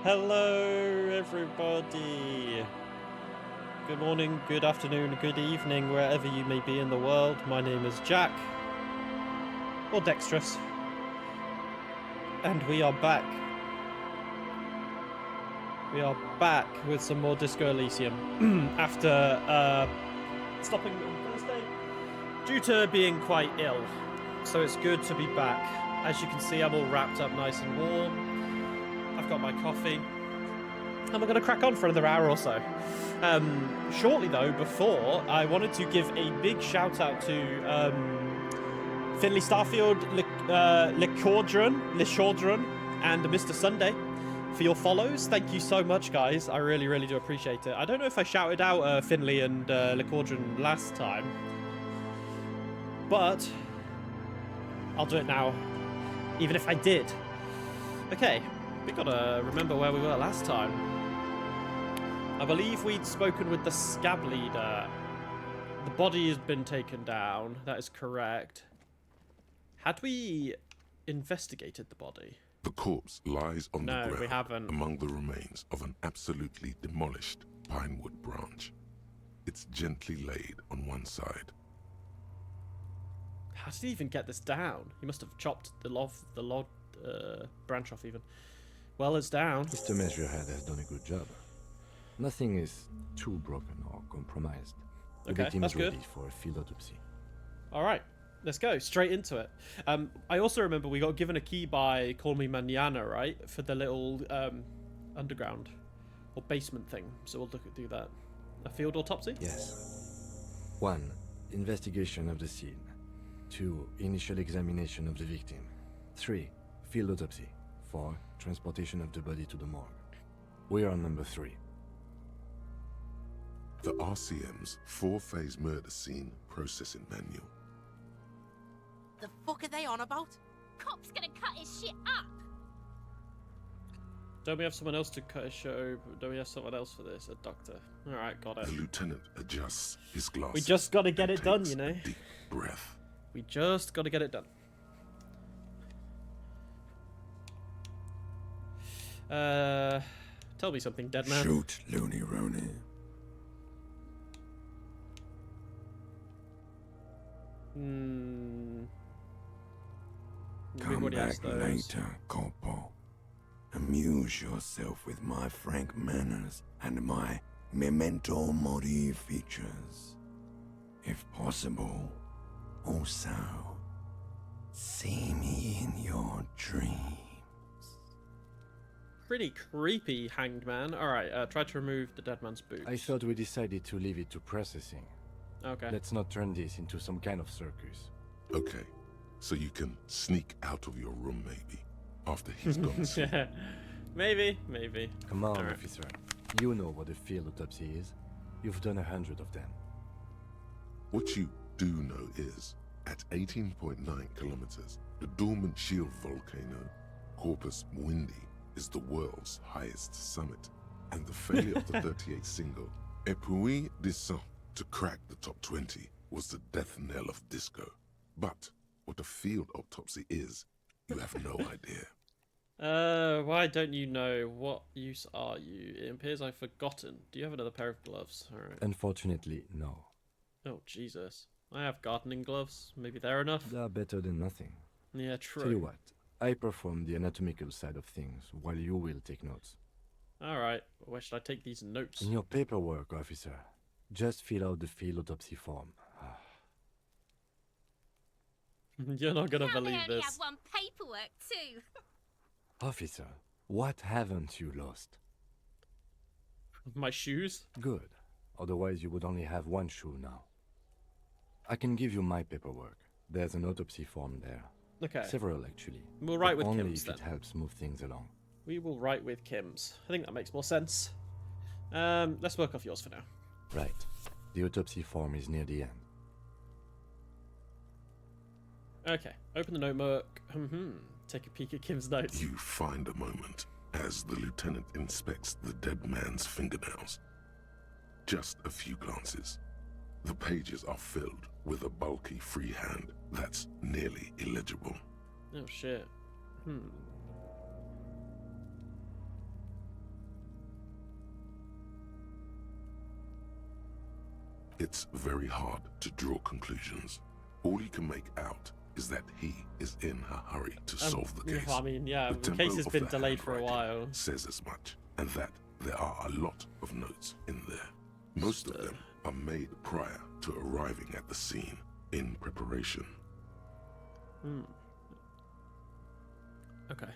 Hello, everybody. Good morning, good afternoon, good evening, wherever you may be in the world. My name is Jack, or Dexterous, and we are back. We are back with some more Disco Elysium after stopping on Thursday due to being quite ill. So it's good to be back. As you can see, I'm all wrapped up nice and warm. I've got my coffee, and we're going to crack on for another hour or so. Shortly, though, before, I wanted to give a big shout out to Finley Starfield, Lichaudron, and Mr. Sunday for your follows. Thank you so much, guys. I really, really do appreciate it. I don't know if I shouted out Finley and Lichaudron last time, but I'll do it now, even if I did. Okay. We gotta remember where we were last time. I believe we'd spoken with the scab leader. The body has been taken down. That is correct. Had we investigated the body? The corpse lies on the ground. No, we haven't. Among the remains of an absolutely demolished pinewood branch. It's gently laid on one side. How did he even get this down? He must have chopped the log branch off even. Well, it's down. Mr. Measurehead has done a good job. Nothing is too broken or compromised. The victim is ready for a field autopsy. All right, let's go straight into it. I also remember we got given a key by Call Me Mañana, right, for the little underground or basement thing. So we'll do that. A field autopsy? Yes. 1. Investigation of the scene. 2. Initial examination of the victim. 3. Field autopsy. 4. Transportation of the body to the morgue. We are on number 3. The RCM's 4-phase murder scene processing manual. The fuck are they on about? Cop's gonna cut his shit up! Don't we have someone else to cut his show? Don't we have someone else for this? A doctor. Alright, got it. The lieutenant adjusts his glasses. We just gotta get it done, you know? Deep breath. We just gotta get it done. Tell me something, dead man. Shoot, Looney Rooney. Come back later, Corporal. Amuse yourself with my frank manners and my memento mori features. If possible, also, see me in your dreams. Pretty creepy, hanged man. Alright, try to remove the dead man's boots. I thought we decided to leave it to processing. Okay. Let's not turn this into some kind of circus. Okay, so you can sneak out of your room maybe, after he's gone to sleep. Yeah, maybe. Come on, All right. officer. You know what a field autopsy is. You've done 100 of them. What you do know is, at 18.9 kilometers, the dormant shield volcano, Corpus Mundi, is the world's highest summit, and the failure of the 38th single, Et puis descend, to crack the top 20 was the death knell of disco. But what a field autopsy is, you have no idea. Why don't you know? What use are you? It appears I've forgotten. Do you have another pair of gloves? Alright. Unfortunately, no. Oh, Jesus. I have gardening gloves. Maybe they're enough? They are better than nothing. Yeah, true. Tell you what, I perform the anatomical side of things, while you will take notes. Alright, where should I take these notes? In your paperwork, officer, just fill out the field autopsy form. You're not gonna Now believe they only this. have one paperwork too. Officer, what haven't you lost? My shoes? Good. Otherwise you would only have one shoe now. I can give you my paperwork. There's an autopsy form there. Okay. Several, actually. We'll write But with only Kim's if then. it helps move things along. We will write with Kim's. I think that makes more sense. Let's work off yours for now. Right. The autopsy form is near the end. Okay, open the notebook. Take a peek at Kim's notes. You find a moment as the lieutenant inspects the dead man's fingernails. Just a few glances. The pages are filled with a bulky freehand that's nearly illegible. Oh shit. It's very hard to draw conclusions. All you can make out is that he is in a hurry to solve the case. I mean, yeah, the tempo case has of been the delayed for a handwriting while. says as much, and that there are a lot of notes in there. Most of them are made prior to arriving at the scene in preparation. Okay.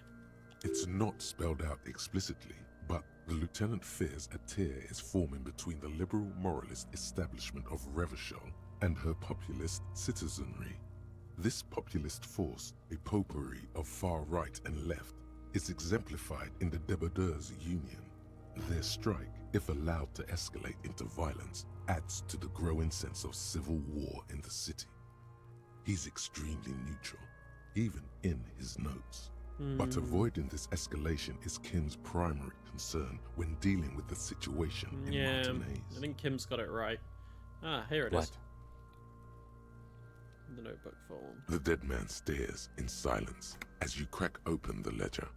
It's not spelled out explicitly, but the lieutenant fears a tear is forming between the liberal moralist establishment of Revachol and her populist citizenry. This populist force, a potpourri of far right and left, is exemplified in the Débardeurs Union. Their strike, if allowed to escalate into violence, adds to the growing sense of civil war in the city. He's extremely neutral, even in his notes. But avoiding this escalation is Kim's primary concern when dealing with the situation in Martinez. I think Kim's got it right. Ah, here it What? is. The notebook form. The dead man stares in silence as you crack open the ledger.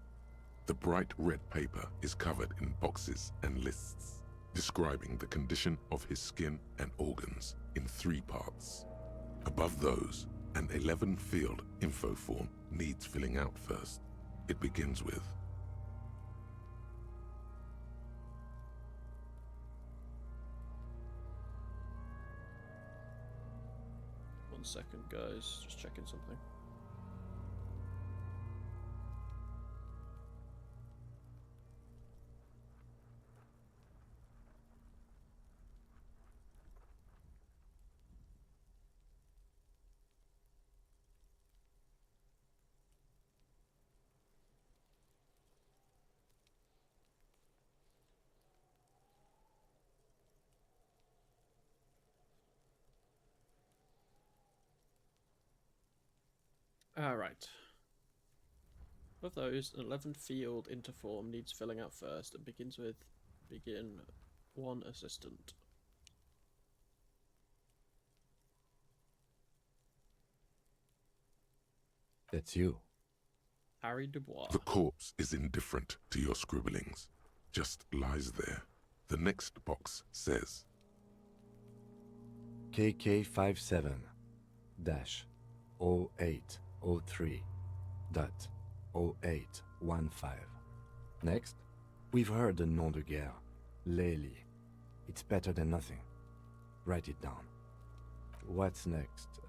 The bright red paper is covered in boxes and lists, describing the condition of his skin and organs in 3 parts. Above those, an 11-field info form needs filling out first. It begins with One second, guys. Just checking something. Alright. Of those, an 11 field interform needs filling out first and begins with begin 1 assistant. That's you. Harry Dubois. the corpse is indifferent to your scribblings, just lies there. The next box says KK57-0803.0815. Next, we've heard the nom de guerre, Lely. It's better than nothing. Write it down. What's next?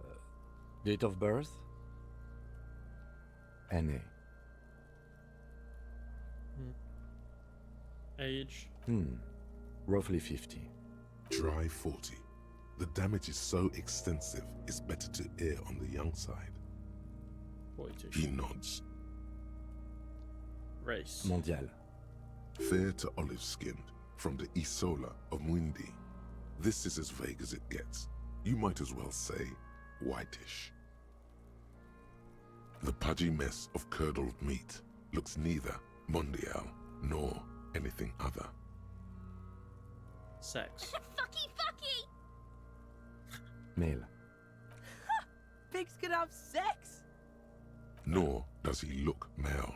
Date of birth? NA. Age. Roughly 50. dry 40. The damage is so extensive, it's better to err on the young side. 42. He nods. Race. Mondial. Fair to olive-skinned, from the Isola of Mwindi. This is as vague as it gets. You might as well say whitish. The pudgy mess of curdled meat looks neither mondial nor anything other. Sex. Fucky fucky! Male. Pigs can have sex! Nor does he look male,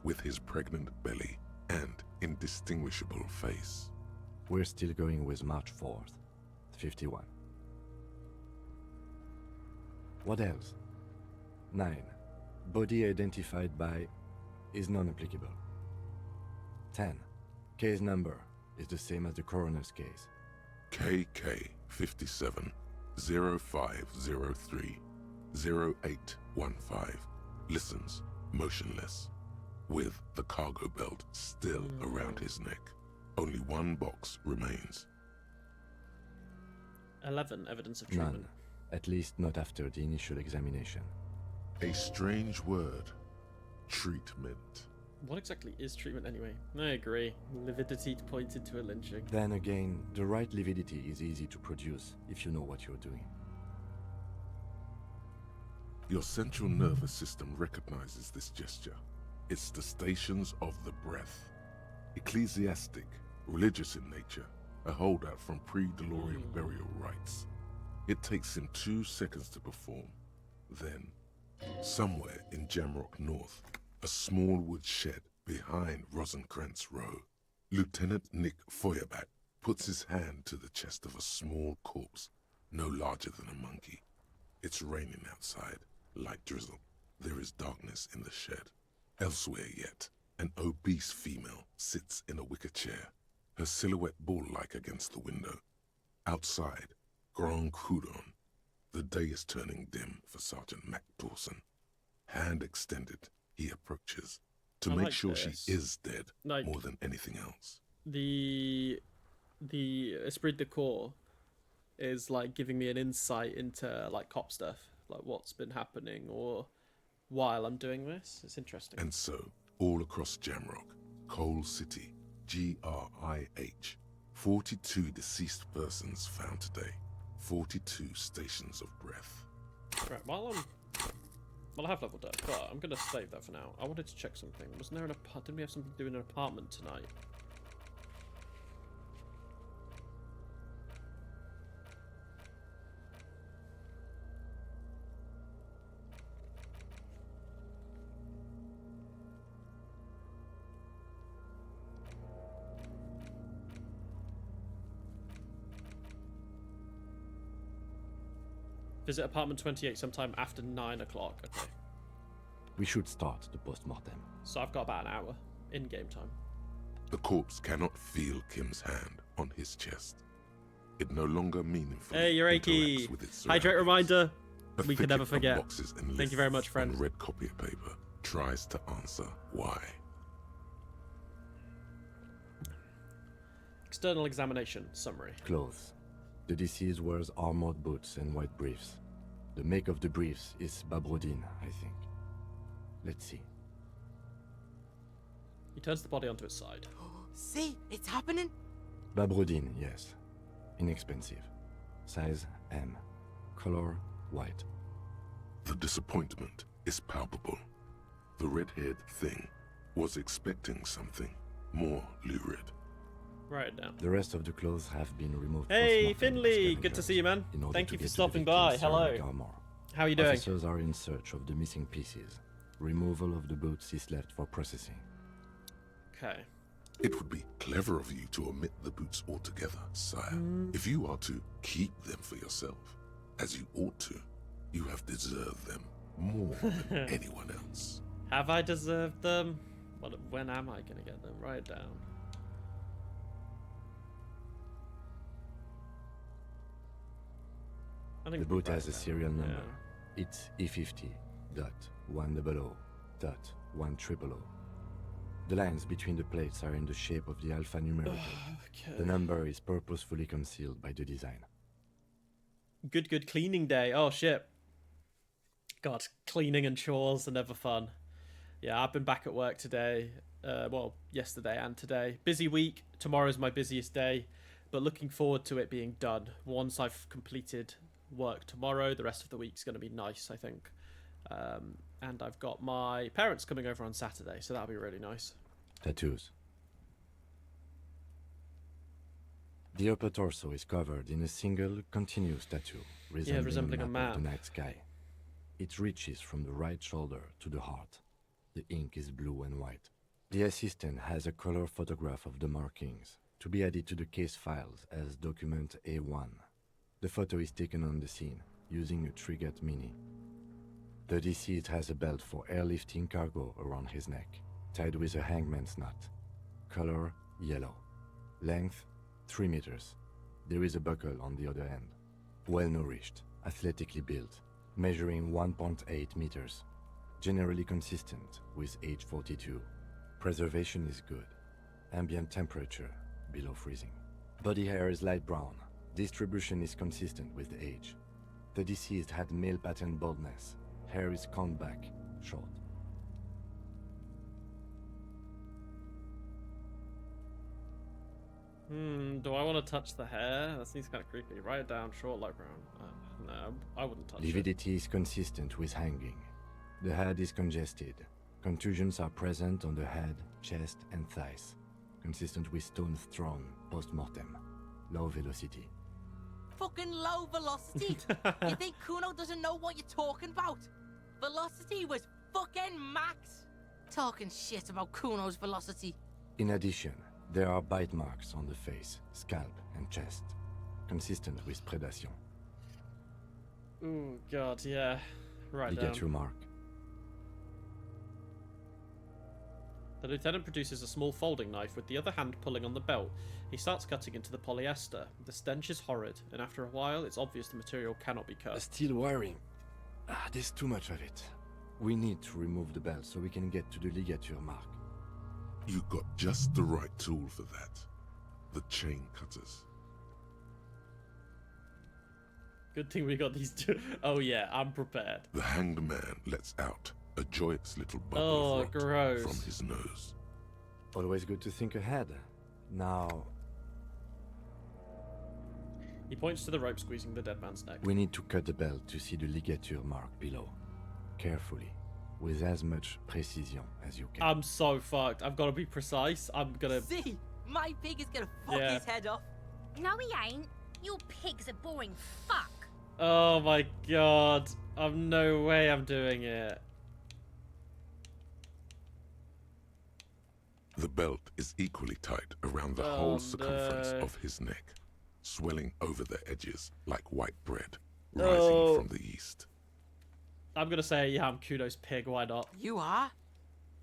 with his pregnant belly and indistinguishable face. We're still going with March 4th. 51. What else? 9. Body identified by is non-applicable. 10. Case number is the same as the coroner's case. KK 57 0503 0815 listens motionless, with the cargo belt still around his neck. Only one box remains. 11. Evidence of treatment. None. At least not after the initial examination. A strange word. Treatment. What exactly is treatment anyway? I agree. Lividity pointed to a lynching. Then again, the right lividity is easy to produce if you know what you're doing. Your central nervous system recognizes this gesture. It's the stations of the breath. Ecclesiastic, religious in nature, a holdout from pre-DeLorean burial rites. It takes him 2 seconds to perform. Then, somewhere in Jamrock North, a small wood shed behind Rosenkrantz Row, Lieutenant Nick Feuerbach puts his hand to the chest of a small corpse no larger than a monkey. It's raining outside, light drizzle. There is darkness in the shed. Elsewhere yet, an obese female sits in a wicker chair, her silhouette bull-like against the window. Outside, Grand Coudon. The day is turning dim for Sergeant Mac Dawson. Hand extended, he approaches, to I make like sure this. she is dead Like- more than anything else. The esprit de corps is like giving me an insight into like cop stuff, like what's been happening or while I'm doing this. It's interesting. And so, all across Jamrock, Coal City, GRIH, 42 deceased persons found today, 42 stations of breath. Right, while I have leveled up, but I'm gonna save that for now. I wanted to check something. Wasn't there didn't we have something to do in an apartment tonight? Visit apartment 28 sometime after 9 o'clock. Okay. We should start the post-mortem. So I've got about an hour in game time. The corpse cannot feel Kim's hand on his chest. It no longer meaningfully Hey, you're interacts achy. with its Hydrate surroundings. reminder. A We can never thicket of forget. boxes and Thank you very lists much, friend. on red copier paper tries to answer why. External examination summary. Clothes. The deceased wears armored boots and white briefs. The make of the briefs is Babrodine, I think. Let's see. He turns the body onto its side. See, it's happening. Babrodine, yes. Inexpensive. Size M. Color white. The disappointment is palpable. The red-haired thing was expecting something more lurid. Write it down. The rest of the clothes have been removed. Hey, post-mortem by Finley! Good to scavengers see you, man. in order Thank to you for get to the stopping victim's by. Hello. ceramic armor. How are you doing? Officers are in search of the missing pieces. Removal of the boots is left for processing. Okay. It would be clever of you to omit the boots altogether, sire. If you are to keep them for yourself, as you ought to, you have deserved them more than anyone else. Have I deserved them? When am I going to get them? Write it down. I think The boot write has it a down. serial number. Yeah. It's E50.100.100. The lines between the plates are in the shape of the alphanumeric. Okay. The number is purposefully concealed by the design. Good cleaning day. Oh shit. God, cleaning and chores are never fun. Yeah, I've been back at work today. Well, yesterday and today. Busy week. Tomorrow's my busiest day, but looking forward to it being done. Once I've completed work tomorrow, the rest of the week's going to be nice, I think. And I've got my parents coming over on Saturday, so that'll be really nice. Tattoos. The upper torso is covered in a single continuous tattoo resembling a a map map. of the night sky. It reaches from the right shoulder to the heart. The ink is blue and white. The assistant has a color photograph of the markings to be added to the case files as document A1. The photo is taken on the scene using a Trigat Mini. The deceased has a belt for airlifting cargo around his neck, tied with a hangman's knot. Color yellow. Length 3 meters. There is a buckle on the other end. Well nourished, athletically built, measuring 1.8 meters. Generally consistent with age 42. Preservation is good. Ambient temperature below freezing. Body hair is light brown. Distribution is consistent with age. The deceased had male pattern baldness. Hair is combed back, short. Do I want to touch the hair? That seems kind of creepy. Write it down, short, light brown. No, I wouldn't touch it. Lividity is consistent with hanging. The head is congested. Contusions are present on the head, chest, and thighs. Consistent with stones thrown post-mortem. Low velocity. Fucking low velocity. You think Kuno doesn't know what you're talking about? Velocity was fucking max. Talking shit about Kuno's velocity. In addition, there are bite marks on the face, scalp, and chest. Consistent with predation. Oh god, yeah. Right down. Ligature mark. The lieutenant produces a small folding knife with the other hand pulling on the belt. He starts cutting into the polyester. The stench is horrid, and after a while, it's obvious the material cannot be cut. Steel wiring. There's too much of it. We need to remove the belt so we can get to the ligature mark. You got just the right tool for that. The chain cutters. Good thing we got these two. Oh yeah, I'm prepared. The hanged man lets out a joyous little bubble of rot gross. from his nose. Always good to think ahead. Now, He points to the rope squeezing the dead man's neck. we need to cut the belt to see the ligature mark below. Carefully, with as much precision as you can. I'm so fucked. I've got to be precise. I'm gonna. See, my pig is gonna fuck Yeah. his head off. No, he ain't. Your pig's a boring fuck. Oh my god. I've no way I'm doing it. The belt is equally tight around the Oh, whole circumference no. of his neck, swelling over the edges like white bread No. rising from the east. I'm gonna say, yeah, I'm Kuno's pig. Why not? You are?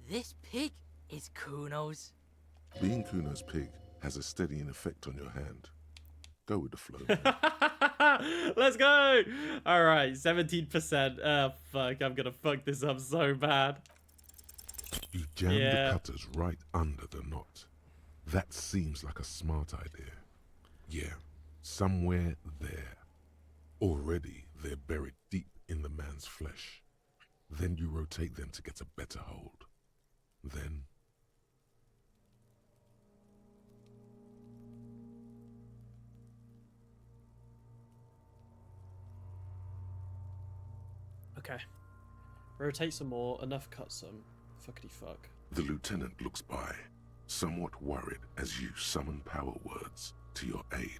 This pig is Kuno's. Being Kuno's pig has a steadying effect on your hand. Go with the flow. Man. Let's go! Alright, 17%. Oh, fuck. I'm gonna fuck this up so bad. You jam Yeah. the cutters right under the knot. That seems like a smart idea. Yeah, somewhere there. Already, they're buried deep in the man's flesh. Then you rotate them to get a better hold. Then... Okay. Rotate some more. Enough cut some. Fuckity fuck. The lieutenant looks by, somewhat worried as you summon power words to your aid.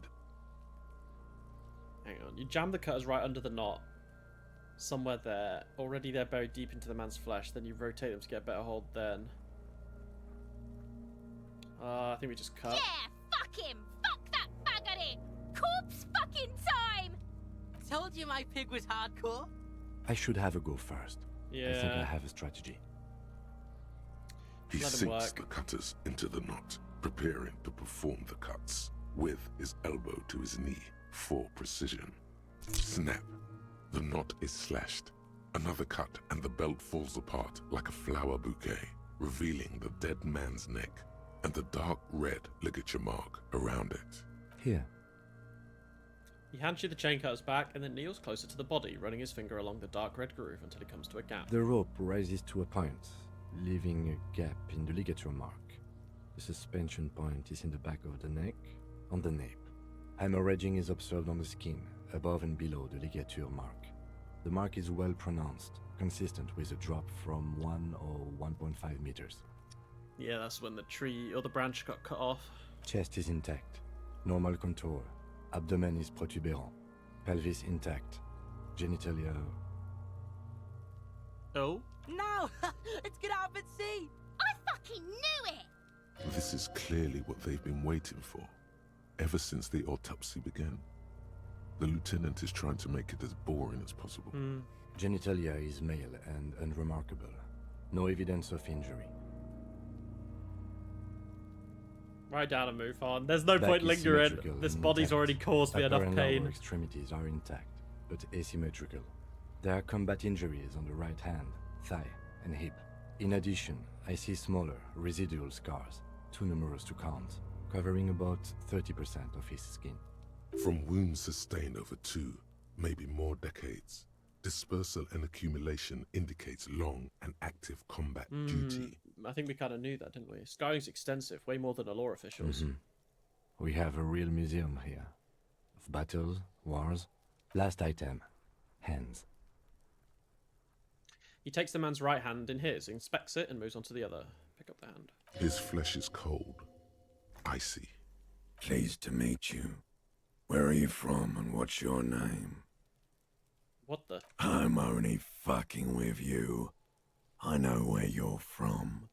Hang on. You jam the cutters right under the knot. Somewhere there. Already they're buried deep into the man's flesh. Then you rotate them to get a better hold then. I think we just cut. Yeah, fuck him. Fuck that buggery. Corpse fucking time. Told you my pig was hardcore. I should have a go first. I think I Yeah. have a strategy. He Let him sinks work. the cutters into the knot, preparing to perform the cuts, with his elbow to his knee for precision. Snap. The knot is slashed. Another cut and the belt falls apart like a flower bouquet, revealing the dead man's neck and the dark red ligature mark around it. Here. He hands you the chain cutters back and then kneels closer to the body, running his finger along the dark red groove until he comes to a gap. The rope rises to a point, leaving a gap in the ligature mark. The suspension point is in the back of the neck, on the nape. Hemorrhaging is observed on the skin, above and below the ligature mark. The mark is well pronounced, consistent with a drop from 1 or 1.5 meters. Yeah, that's when the tree or the branch got cut off. Chest is intact, normal contour. Abdomen is protuberant, pelvis intact, genitalia. Oh? No, let's get up and see. I fucking knew it. This is clearly what they've been waiting for, ever since the autopsy began. The lieutenant is trying to make it as boring as possible. Genitalia is male and unremarkable. No evidence of injury. Write down and move on. There's no Back point is lingering. symmetrical This and body's intact. already caused me Upper enough and pain. lower extremities are intact, but asymmetrical. There are combat injuries on the right hand, thigh, and hip. In addition, I see smaller, residual scars, too numerous to count, covering about 30% of his skin. From wounds sustained over 2, maybe more decades, dispersal and accumulation indicates long and active combat duty. I think we kind of knew that, didn't we? Scarring's extensive, way more than the law officials. We have a real museum here. Of battles, wars. Last item. Hands. He takes the man's right hand in his, inspects it, and moves on to the other. Pick up the hand. His flesh is cold, icy. Pleased to meet you. Where are you from and what's your name? What the? I'm only fucking with you. I know where you're from.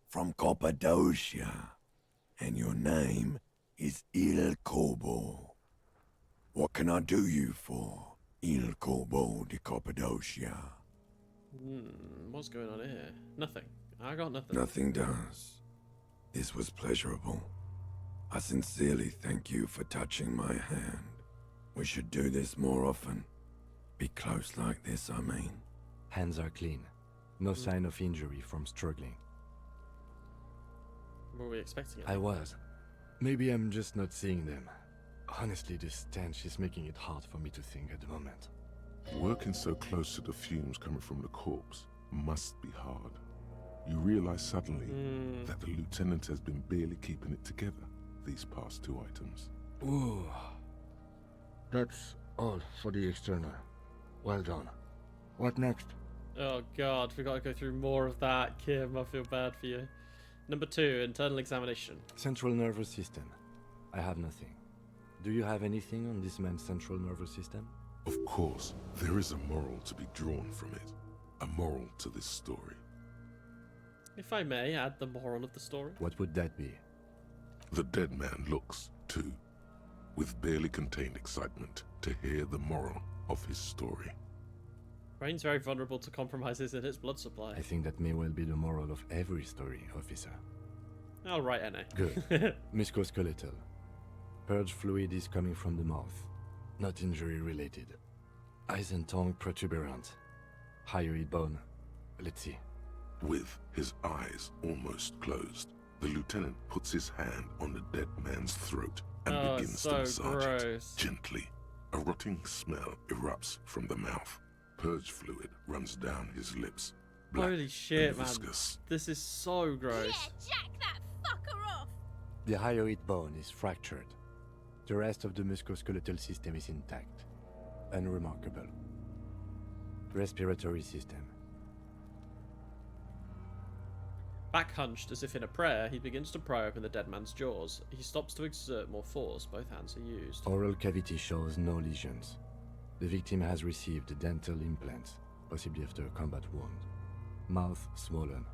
From Cappadocia. And your name is Il Kobo. What can I do you for? Il Corbeau de Cappadocia. What's going on here? Nothing. I got nothing. Nothing does. This was pleasurable. I sincerely thank you for touching my hand. We should do this more often. Be close like this, I mean. Hands are clean. No sign of injury from struggling. Were we expecting it? I was. Maybe I'm just not seeing them. Honestly, this stench is making it hard for me to think at the moment. Working so close to the fumes coming from the corpse must be hard. You realize suddenly that the lieutenant has been barely keeping it together these past 2 items. Ooh. That's all for the external. Well done. What next? Oh god, we gotta go through more of that, Kim. I feel bad for you. Number 2, internal examination. Central nervous system. I have nothing. Do you have anything on this man's central nervous system? Of course, there is a moral to be drawn from it. A moral to this story. If I may add the moral of the story. What would that be? The dead man looks, too, with barely contained excitement to hear the moral of his story. Rain's very vulnerable to compromises in its blood supply. I think that may well be the moral of every story, officer. I'll write NA. Good. Musculoskeletal. Purge fluid is coming from the mouth. Not injury related. Eyes and tongue protuberant. Hyoid bone. Let's see. With his eyes almost closed, the lieutenant puts his hand on the dead man's throat and begins to massage it gently. A rotting smell erupts from the mouth. Purge fluid runs down his lips. Black Holy shit, and man. viscous. This is so gross. Yeah, jack that fucker off! The hyoid bone is fractured. The rest of the musculoskeletal system is intact. Unremarkable. Respiratory system. Back hunched as if in a prayer, he begins to pry open the dead man's jaws. He stops to exert more force. Both hands are used. Oral cavity shows no lesions. The victim has received dental implants, possibly after a combat wound. Mouth swollen.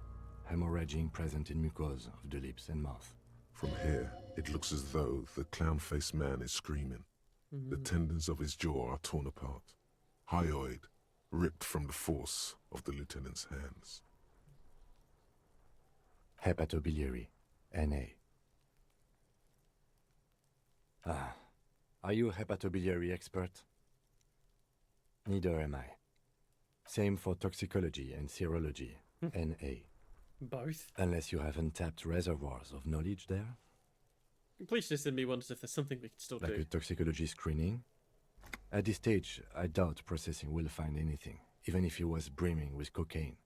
Hemorrhaging present in mucosa of the lips and mouth. From here, it looks as though the clown-faced man is screaming. The tendons of his jaw are torn apart. Hyoid ripped from the force of the lieutenant's hands. Hepatobiliary. NA. Ah. Are you a hepatobiliary expert? Neither am I. Same for toxicology and serology. NA. Both? Unless you have untapped reservoirs of knowledge there, Completionist in me wonders if there's something we can still like do. a toxicology screening. At this stage, I doubt processing will find anything, even if he was brimming with cocaine.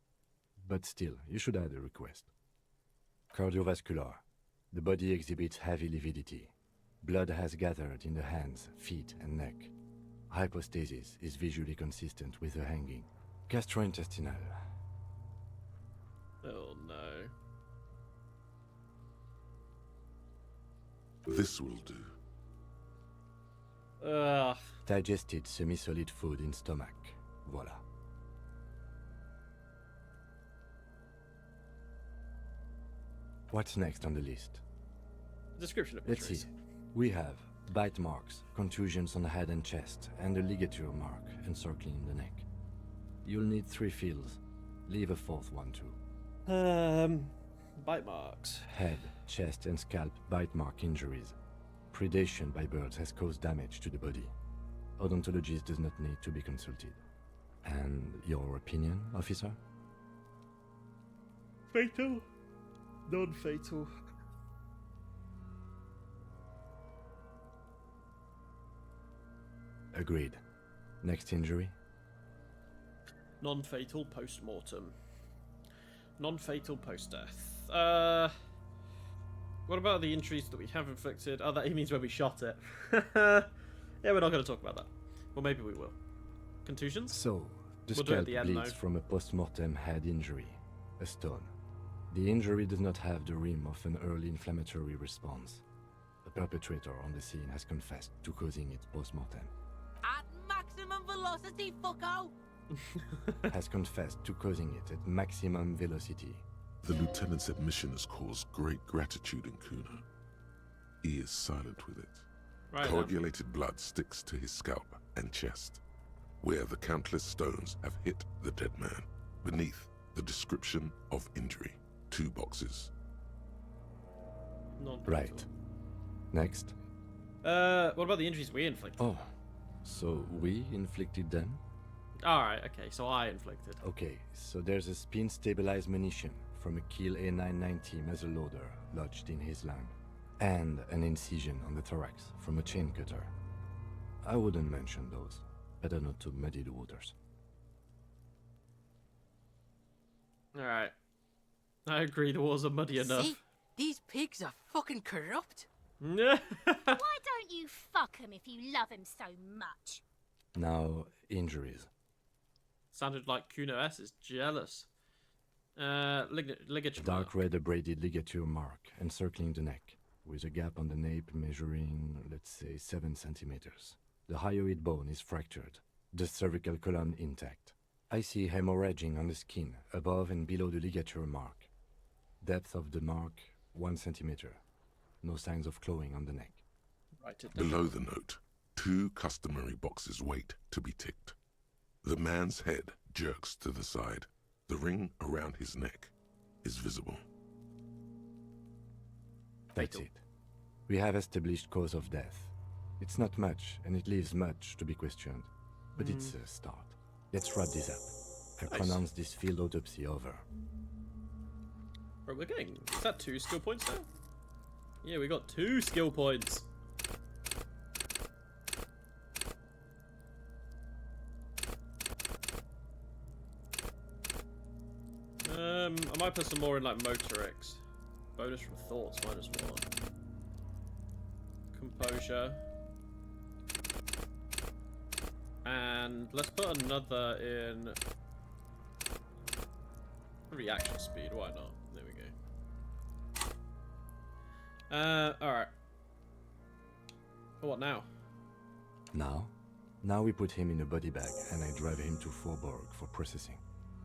But still, you should add a request. Cardiovascular. The body exhibits heavy lividity. Blood has gathered in the hands, feet, and neck. Hypostasis is visually consistent with the hanging. Gastrointestinal. Oh no. This will do. Ugh. Digested semi-solid food in stomach. Voila. What's next on the list? Description of Let's injuries. see. We have bite marks, contusions on the head and chest, and a ligature mark encircling the neck. You'll need 3 fields. Leave a 4th one too. Bite marks. Head, chest, and scalp bite mark injuries. Predation by birds has caused damage to the body. Odontologist does not need to be consulted. And your opinion, officer? Fatal. Non-fatal. Agreed. Next injury? Non-fatal post-mortem. Non-fatal post-death. What about the injuries that we have inflicted? Oh, that he means when we shot it. Yeah, we're not going to talk about that. Well, maybe we will. Contusions? So, the We'll do it at scalp the end, bleeds though. from a post-mortem head injury, a stone. The injury does not have the rim of an early inflammatory response. The perpetrator on the scene has confessed to causing it post-mortem. At maximum velocity, fucko! Has confessed to causing it at maximum velocity. The lieutenant's admission has caused great gratitude in Kuno. He is silent with it. Right. Coagulated blood sticks to his scalp and chest. where the countless stones have hit the dead man. Beneath, the description of injury. 2 boxes. Right. Next. What about the injuries we inflicted? Oh, so we inflicted them? Alright, okay, so I inflicted. Okay, so there's a spin-stabilized munition from a Kiel A990 muzzle loader lodged in his lung, and an incision on the thorax from a chain cutter. I wouldn't mention those. Better not to muddy the waters. Alright. I agree, the walls are muddy enough. See? These pigs are fucking corrupt. Why don't you fuck him if you love him so much? Now, injuries. Sounded like Kuno S is jealous. Ligature Dark red abraded ligature mark encircling the neck, with a gap on the nape measuring, let's say, 7 centimeters. The hyoid bone is fractured, the cervical column intact. I see hemorrhaging on the skin, above and below the ligature mark. Depth of the mark, 1 centimeter. No signs of clawing on the neck. Write it down. Below the note, 2 customary boxes wait to be ticked. The man's head jerks to the side. The ring around his neck is visible. That's it. We have established cause of death. It's not much, and it leaves much to be questioned. But it's a start. Let's wrap this up. I Nice. pronounce this field autopsy over. Right, we're getting... Is that 2 skill points now? Yeah, we got 2 skill points. I might put some more in like Motorix. Bonus from thoughts, -1. Composure. And let's put another in reaction speed, why not? There we go. Alright. What now? Now we put him in a body bag and I drive him to Forborg for processing.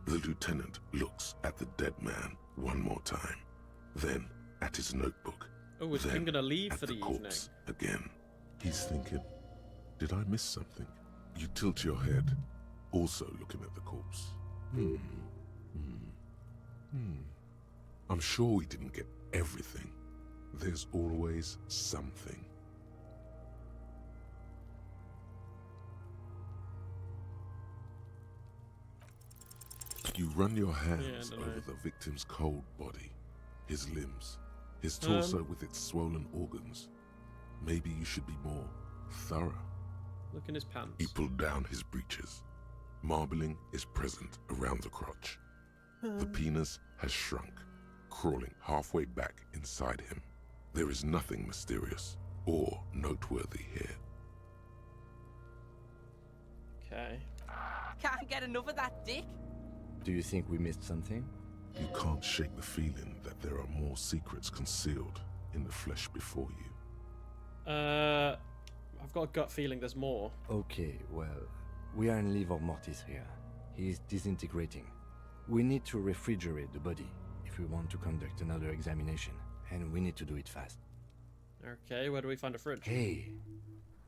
The lieutenant looks at the dead man one more time, then at his notebook. Oh, is then Kim gonna leave at for the corpse again. He's thinking, did I miss something? You tilt your head, also looking at the corpse. I'm sure we didn't get everything. There's always something. You run your hands I don't over know. the victim's cold body, his limbs, his torso with its swollen organs. Maybe you should be more thorough. Look in his pants. He pulled down his breeches. Marbling is present around the crotch. The penis has shrunk, crawling halfway back inside him. There is nothing mysterious or noteworthy here. Okay. Can't get enough of that dick. Do you think we missed something? You can't shake the feeling that there are more secrets concealed in the flesh before you. I've got a gut feeling there's more. Okay, well, we are in livor mortis here. He is disintegrating. We need to refrigerate the body if we want to conduct another examination, and we need to do it fast. Okay, where do we find a fridge? Hey,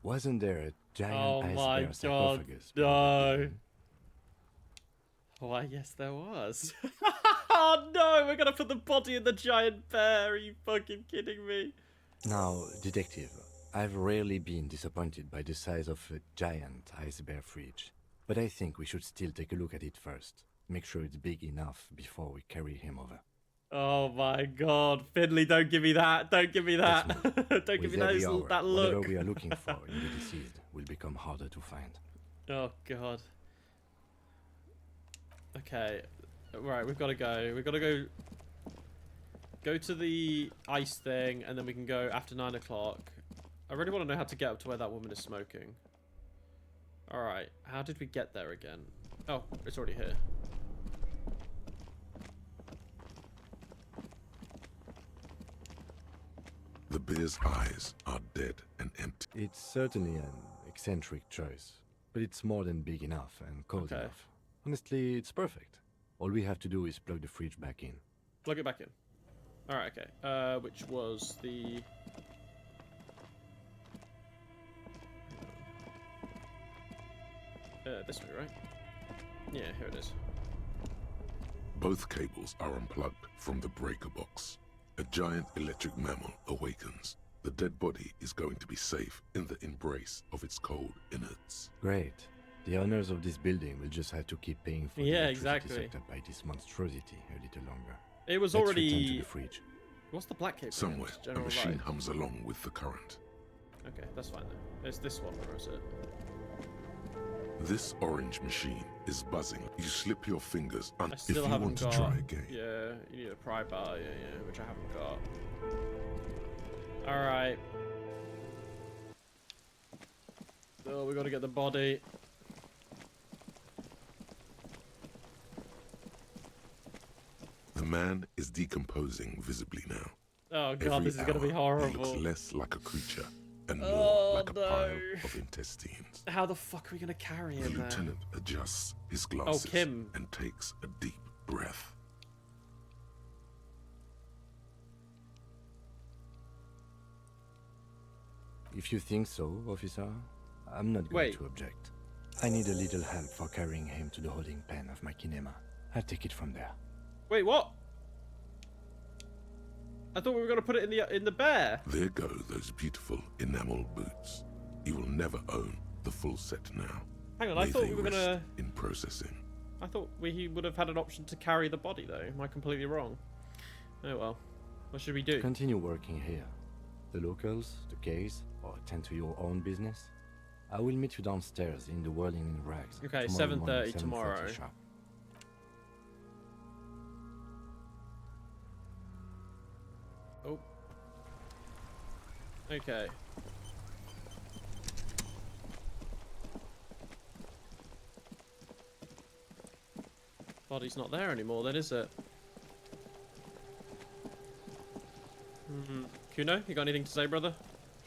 wasn't there a giant Oh ice my bear god, sarcophagus? no. Why, yes, there was. Oh no, we're gonna put the body in the giant bear. Are you fucking kidding me? Now, detective, I've rarely been disappointed by the size of a giant ice bear fridge, but I think we should still take a look at it first. Make sure it's big enough before we carry him over. Oh my god, Finley, don't give me that. Don't give me that. Don't give me With every that, hour, that whatever look. we are looking for in the deceased will become harder to find. Oh god. Okay, right, we've got to go. We've got to go to the ice thing, and then we can go after 9 o'clock. I really want to know how to get up to where that woman is smoking. Alright, how did we get there again? Oh, it's already here. The bear's eyes are dead and empty. It's certainly an eccentric choice, but it's more than big enough and cold Okay. enough. Honestly, it's perfect. All we have to do is plug the fridge back in. Plug it back in. Alright, okay. Which was the... This way, right? Yeah, here it is. Both cables are unplugged from the breaker box. A giant electric mammal awakens. The dead body is going to be safe in the embrace of its cold innards. Great. The owners of this building will just have to keep paying for the Yeah, electricity exactly. sucked up by this monstrosity a little longer. It was Let's return to already. the fridge. What's the black cable? Somewhere, It's a General machine Light. hums along with the current. Okay, that's fine then. It's this one, or is it? This orange machine is buzzing. You slip your fingers I if still you haven't want got. to try again. Yeah, you need a pry bar. Yeah, which I haven't got. All right. Oh, we got to get the body. The man is decomposing visibly now. Oh god, Every this is gonna be hour, horrible. He looks less like a creature and more Oh, like a no. pile of intestines. How the fuck are we gonna carry The him there? lieutenant adjusts his glasses Kim. and takes a deep breath. If you think so, officer, I'm not going Wait. to object. I need a little help for carrying him to the holding pen of my kinema. I'll take it from there. Wait, what? I thought we were gonna put it in the bear. There go those beautiful enamel boots. You will never own the full set now. Hang on, I May thought they we were rest gonna. in processing. I thought he would have had an option to carry the body though. Am I completely wrong? Oh well. What should we do? Continue working here. The locals, the case, or attend to your own business. I will meet you downstairs in the whirling in rags. Okay, tomorrow morning, 7:30 tomorrow. 7:30 sharp. Oh. Okay. Body's not there anymore then, is it? Kuno, you got anything to say, brother?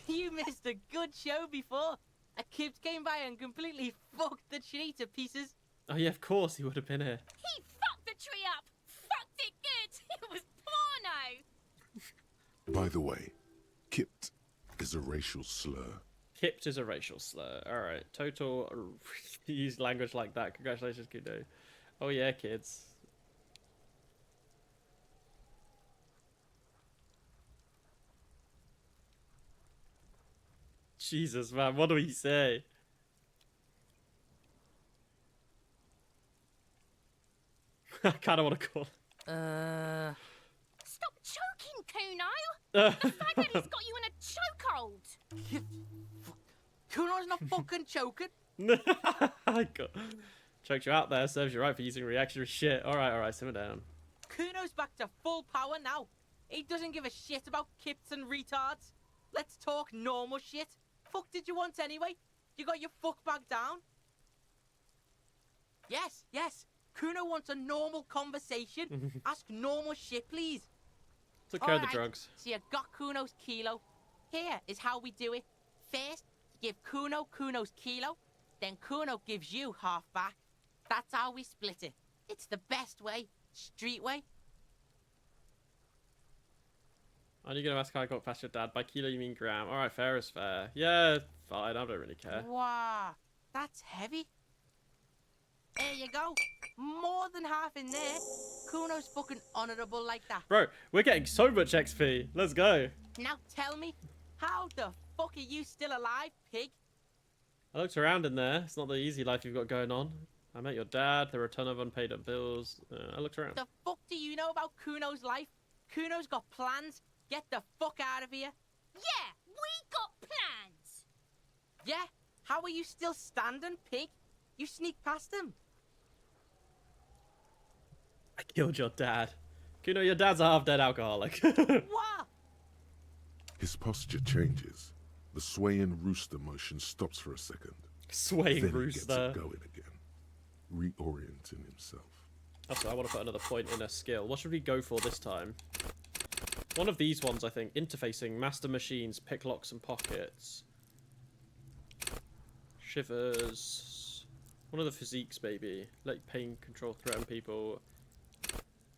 You missed a good show before. A kid came by and completely fucked the tree to pieces. Oh yeah, of course he would have been here. He fucked the tree up! Fucked it good! It was porno! By the way, kipped is a racial slur. Kipped is a racial slur. Alright, total use language like that. Congratulations, Kuno. Oh yeah, kids. Jesus, man, what do we say? I kind of want to call. Stop choking, Kuno! Uh, The faggot has got you in a chokehold! Kuno's not fucking choking. I got choked you out there. Serves you right for using reactionary shit. All right, simmer down. Kuno's back to full power now. He doesn't give a shit about kips and retards. Let's talk normal shit. Fuck did you want anyway? You got your fuck bag down? Yes. Kuno wants a normal conversation. Ask normal shit, please. Took care of the Alright, drugs. So you got Kuno's kilo. Here is how we do it. First, you give Kuno Kuno's kilo. Then Kuno gives you half back. That's how we split it. It's the best way. Street way. Are you gonna ask how I got past your dad? By kilo you mean gram. Alright, fair is fair. Yeah, fine, I don't really care. Wow, that's heavy. There you go. More than half in there. Kuno's fucking honourable like that. Bro, we're getting so much XP. Let's go. Now tell me, how the fuck are you still alive, pig? I looked around in there. It's not the easy life you've got going on. I met your dad. There were a ton of unpaid up bills. I looked around. The fuck do you know about Kuno's life? Kuno's got plans. Get the fuck out of here. Yeah, we got plans! Yeah? How are you still standing, pig? You sneak past him. I killed your dad. Kuno, your dad's a half-dead alcoholic. What? His posture changes. The swaying rooster motion stops for a second. Swaying then rooster. he gets it going again, reorienting himself. Also, I want to put another point in a skill. What should we go for this time? One of these ones, I think. Interfacing, master machines, pick locks and pockets. Shivers. One of the physiques, maybe. Let pain control threaten people.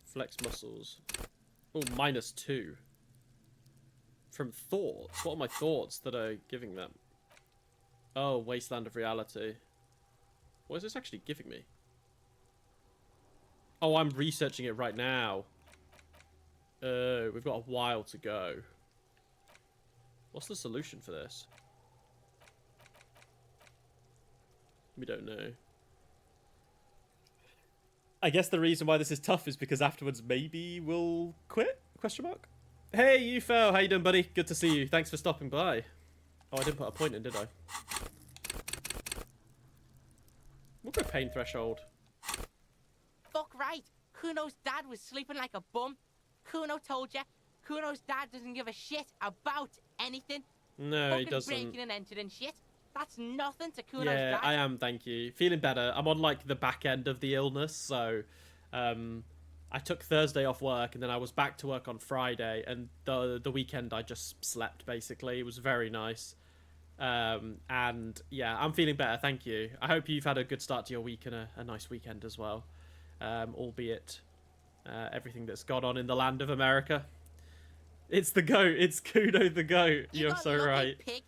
Flex muscles. Oh, -2. From thoughts? What are my thoughts that are giving them? Oh, Wasteland of Reality. What is this actually giving me? Oh, I'm researching it right now. We've got a while to go. What's the solution for this? We don't know. I guess the reason why this is tough is because afterwards maybe we'll quit? Question mark. Hey, UFO, how you doing, buddy? Good to see you. Thanks for stopping by. Oh, I didn't put a point in, did I? We'll go pain threshold. Fuck right. Kuno's dad was sleeping like a bum. Kuno told ya. Kuno's dad doesn't give a shit about anything. No, he Fucking doesn't. breaking and entering shit. That's nothing to Kuno's Yeah, dad. I am, thank you. Feeling better. I'm on, like, the back end of the illness, so... I took Thursday off work, and then I was back to work on Friday, and the weekend I just slept, basically. It was very nice. And, yeah, I'm feeling better, thank you. I hope you've had a good start to your week and a nice weekend as well. Albeit everything that's gone on in the land of America. It's the GOAT. It's Kuno the GOAT. You're so right. Pig.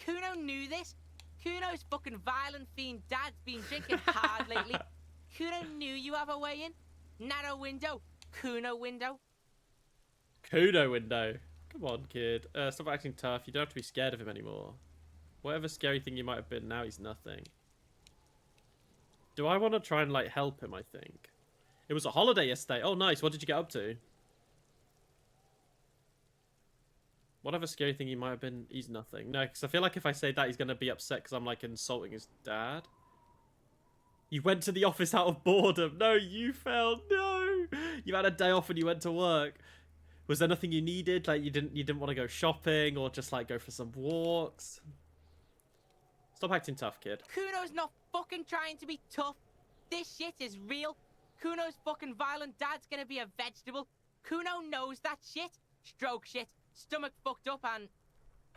Kuno knew this. Kuno's fucking violent fiend dad's been drinking hard lately. Kuno knew you have a way in. Narrow window. Kuno window. Kuno window. Come on, kid. Stop acting tough. You don't have to be scared of him anymore. Whatever scary thing you might have been, now he's nothing. Do I want to try and, like, help him, I think? It was a holiday yesterday. Oh, nice. What did you get up to? Whatever scary thing he might have been, he's nothing. No, because I feel like if I say that, he's going to be upset because I'm, like, insulting his dad. You went to the office out of boredom. No, you failed. No. You had a day off and you went to work. Was there nothing you needed? Like, you didn't want to go shopping or just, like, go for some walks? Stop acting tough, kid. Kuno's not fucking trying to be tough. This shit is real. Kuno's fucking violent dad's gonna be a vegetable. Kuno knows that shit. Stroke shit. Stomach fucked up, and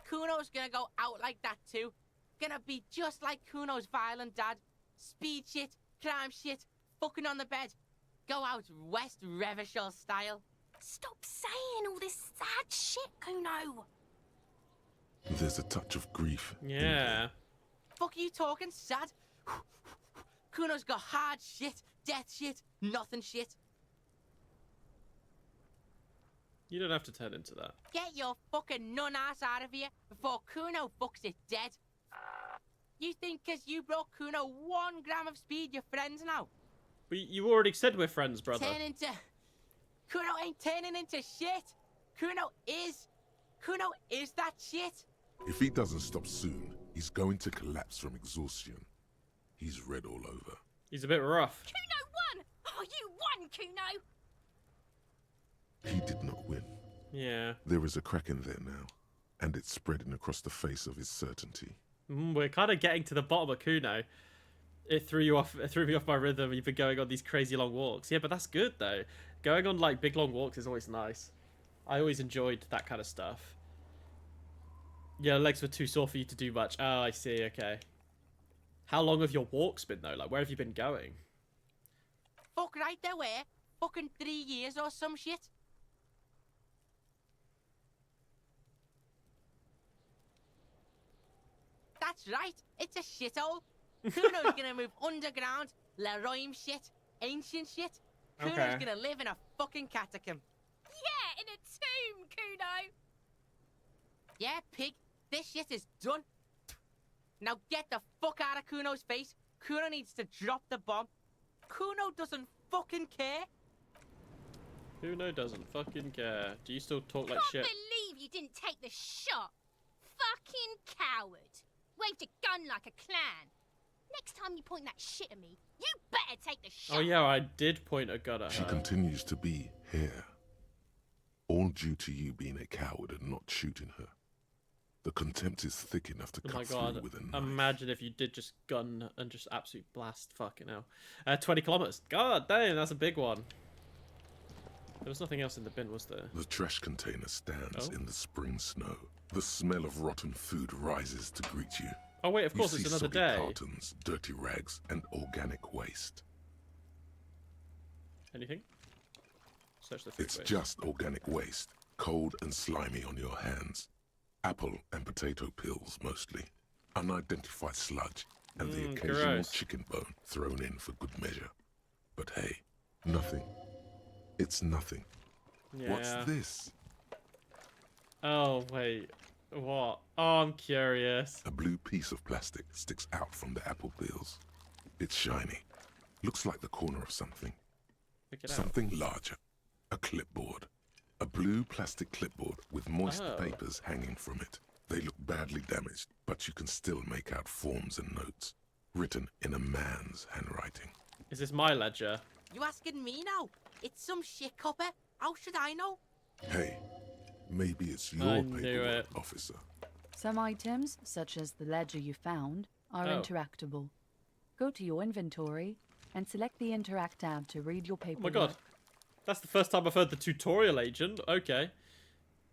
Kuno's gonna go out like that too. Gonna be just like Kuno's violent dad. Speed shit, climb shit, fucking on the bed. Go out West Revachol style. Stop saying all this sad shit, Kuno. There's a touch of grief. in Yeah. here. Fuck are you talking, sad? Kuno's got hard shit, death shit, nothing shit. You don't have to turn into that. Get your fucking nun ass out of here before Kuno fucks it dead. You think because you brought Kuno 1 gram of speed, you're friends now? But you already said we're friends, brother. Turn into... Kuno ain't turning into shit. Kuno is that shit. If he doesn't stop soon, he's going to collapse from exhaustion. He's red all over. He's a bit rough. Kuno won! Oh, you won, Kuno! He did not win. Yeah. There is a crack in there now, and it's spreading across the face of his certainty. We're kind of getting to the bottom of Kuno. It threw you off. It threw me off my rhythm. You've been going on these crazy long walks. Yeah, but that's good though. Going on like big long walks is always nice. I always enjoyed that kind of stuff. Yeah, legs were too sore for you to do much. Oh, I see. Okay. How long have your walks been though? Like, where have you been going? Fuck right there, where? Fucking 3 years or some shit. That's right, it's a shithole. Kuno's gonna move underground, Leroy shit, ancient shit. Kuno's Okay. gonna live in a fucking catacomb. Yeah, in a tomb, Kuno! Yeah, pig, this shit is done. Now get the fuck out of Kuno's face. Kuno needs to drop the bomb. Kuno doesn't fucking care. Kuno doesn't fucking care. Do you still talk like Can't shit? believe you didn't take the shot. Fucking coward. Waved a gun like a clown. Next time you point that shit at me, you better take the shot. Oh yeah, I did point a gun at She her. continues to be here. All due to you being a coward and not shooting her. The contempt is thick enough to Oh my cut through god, with a knife. imagine if you did just gun and just absolute blast. Fucking hell. 20 kilometers. God damn, that's a big one. There was nothing else in the bin, was there? The trash container stands Oh. in the spring snow. The smell of rotten food rises to greet you. Oh wait, of You course see it's another soggy day. cartons, dirty rags, and organic waste. Anything? Search the food It's waste. just organic waste, cold and slimy on your hands. Apple and potato peels, mostly. Unidentified sludge, and the occasional gross. chicken bone thrown in for good measure. But hey, nothing. It's nothing. Yeah. What's this? Oh, wait. What? Oh, I'm curious. A blue piece of plastic sticks out from the apple peels. It's shiny. Looks like the corner of something. Pick it out. Something larger. A clipboard. A blue plastic clipboard with moist Oh. papers hanging from it. They look badly damaged, but you can still make out forms and notes, written in a man's handwriting. Is this my ledger? You asking me now? It's some shit copper. How should I know? Hey, maybe it's I your knew paperwork, it. officer. Some items, such as the ledger you found, are Oh. interactable. Go to your inventory and select the Interact tab to read your Oh paperwork. my god. That's the first time I've heard the tutorial agent. Okay.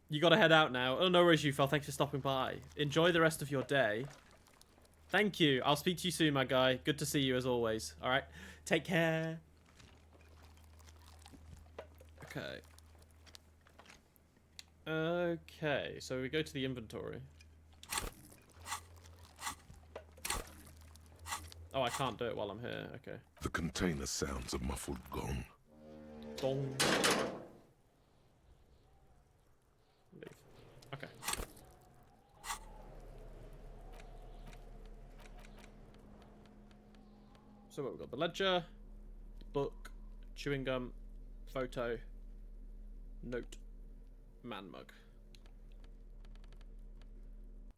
You gotta head out now. Oh, no worries, Ufel. Thanks for stopping by. Enjoy the rest of your day. Thank you. I'll speak to you soon, my guy. Good to see you as always. Alright. Take care. Okay. Okay, so we go to the inventory. Oh, I can't do it while I'm here. Okay. The container sounds a muffled gong. Gong. Leave. Okay. So what we've got: the ledger, book, chewing gum, photo, note, man mug.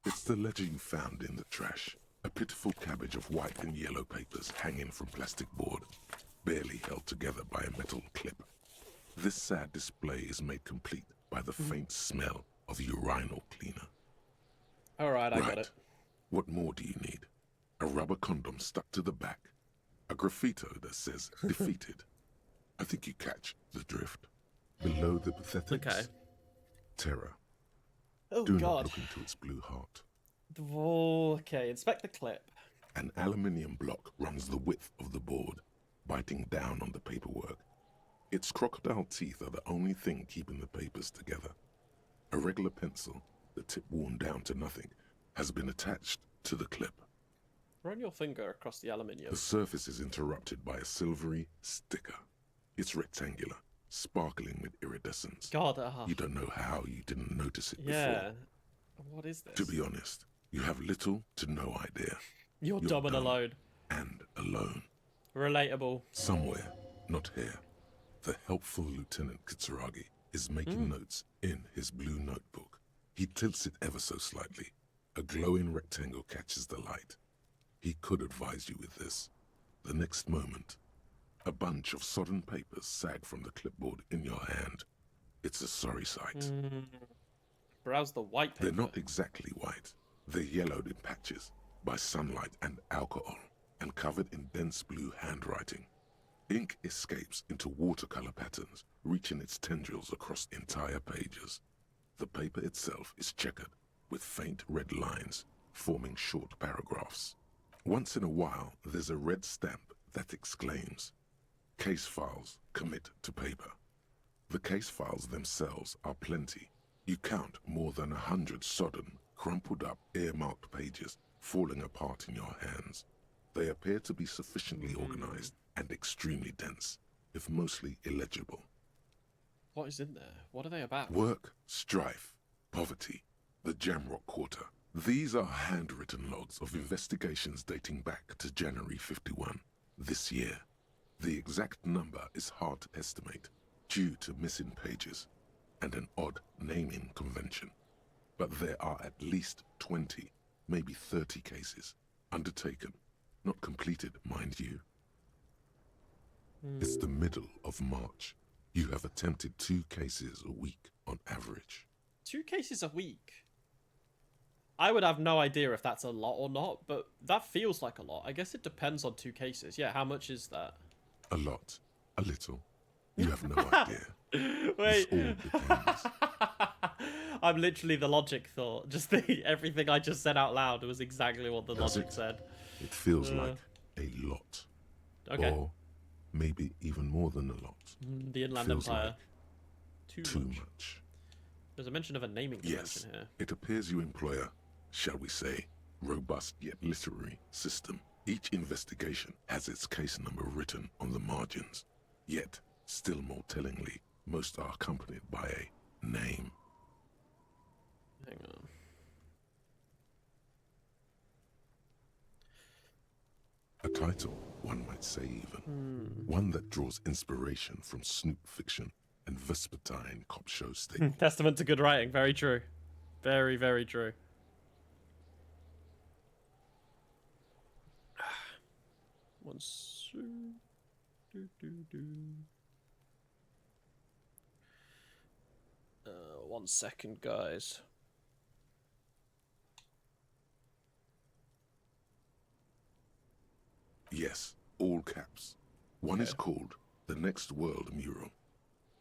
It's the ledger you found in the trash. A pitiful cabbage of white and yellow papers hanging from plastic board, barely held together by a metal clip. This sad display is made complete by the faint smell of urinal cleaner. Alright, I got it. What more do you need? A rubber condom stuck to the back. A graffito that says defeated. I think you catch the drift. Below the pathetics. Okay. Terror. Oh Do not god. look into its blue heart. Okay, inspect the clip. An aluminium block runs the width of the board, biting down on the paperwork. Its crocodile teeth are the only thing keeping the papers together. A regular pencil, the tip worn down to nothing, has been attached to the clip. Run your finger across the aluminium. The surface is interrupted by a silvery sticker. It's rectangular, sparkling with iridescence. God, You don't know how you didn't notice it yeah. before. What is this? To be honest, you have little to no idea. You're dumb and alone. And alone. Relatable. Somewhere, not here, the helpful Lieutenant Kitsuragi is making notes in his blue notebook. He tilts it ever so slightly. A glowing rectangle catches the light. He could advise you with this. The next moment, a bunch of sodden papers sag from the clipboard in your hand. It's a sorry sight. Browse the white paper. They're not exactly white. They're yellowed in patches by sunlight and alcohol, and covered in dense blue handwriting. Ink escapes into watercolor patterns, reaching its tendrils across entire pages. The paper itself is checkered, with faint red lines, forming short paragraphs. Once in a while, there's a red stamp that exclaims, "Case files commit to paper." The case files themselves are plenty. You count more than 100 sodden, crumpled up, earmarked pages falling apart in your hands. They appear to be sufficiently organized and extremely dense, if mostly illegible. What is in there? What are they about? Work, strife, poverty, the Jamrock Quarter. These are handwritten logs of investigations dating back to January 51, this year. The exact number is hard to estimate, due to missing pages and an odd naming convention. But there are at least 20, maybe 30 cases undertaken, not completed, mind you. It's the middle of March. You have attempted 2 cases a week on average. 2 cases a week. I would have no idea if that's a lot or not, but that feels like a lot. I guess it depends on 2 cases. Yeah, how much is that? A lot, a little. You have no idea. Wait. This all depends. I'm literally the logic thought. Just everything I just said out loud was exactly what the Does logic it? said. It feels like a lot. Okay. Or maybe even more than a lot. The Inland feels Empire. like Too Too much. much. There's a mention of a naming Yes, convention here. it appears you employ a, shall we say, robust yet literary system. Each investigation has its case number written on the margins, yet, still more tellingly, most are accompanied by a name. Hang on. A title, one might say even. One that draws inspiration from snoop fiction and vespertine cop show staples. Testament to good writing. Very true. Very, very true. One second, guys. Yes, all caps. One is called The Next World Mural.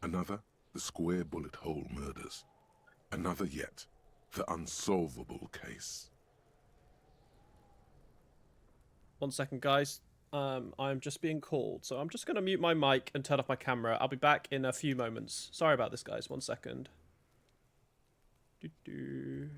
Another, The Square Bullet Hole Murders. Another yet, The Unsolvable Case. One second, guys. I'm just being called, so I'm just going to mute my mic and turn off my camera. I'll be back in a few moments. Sorry about this, guys. One second. Doo-doo.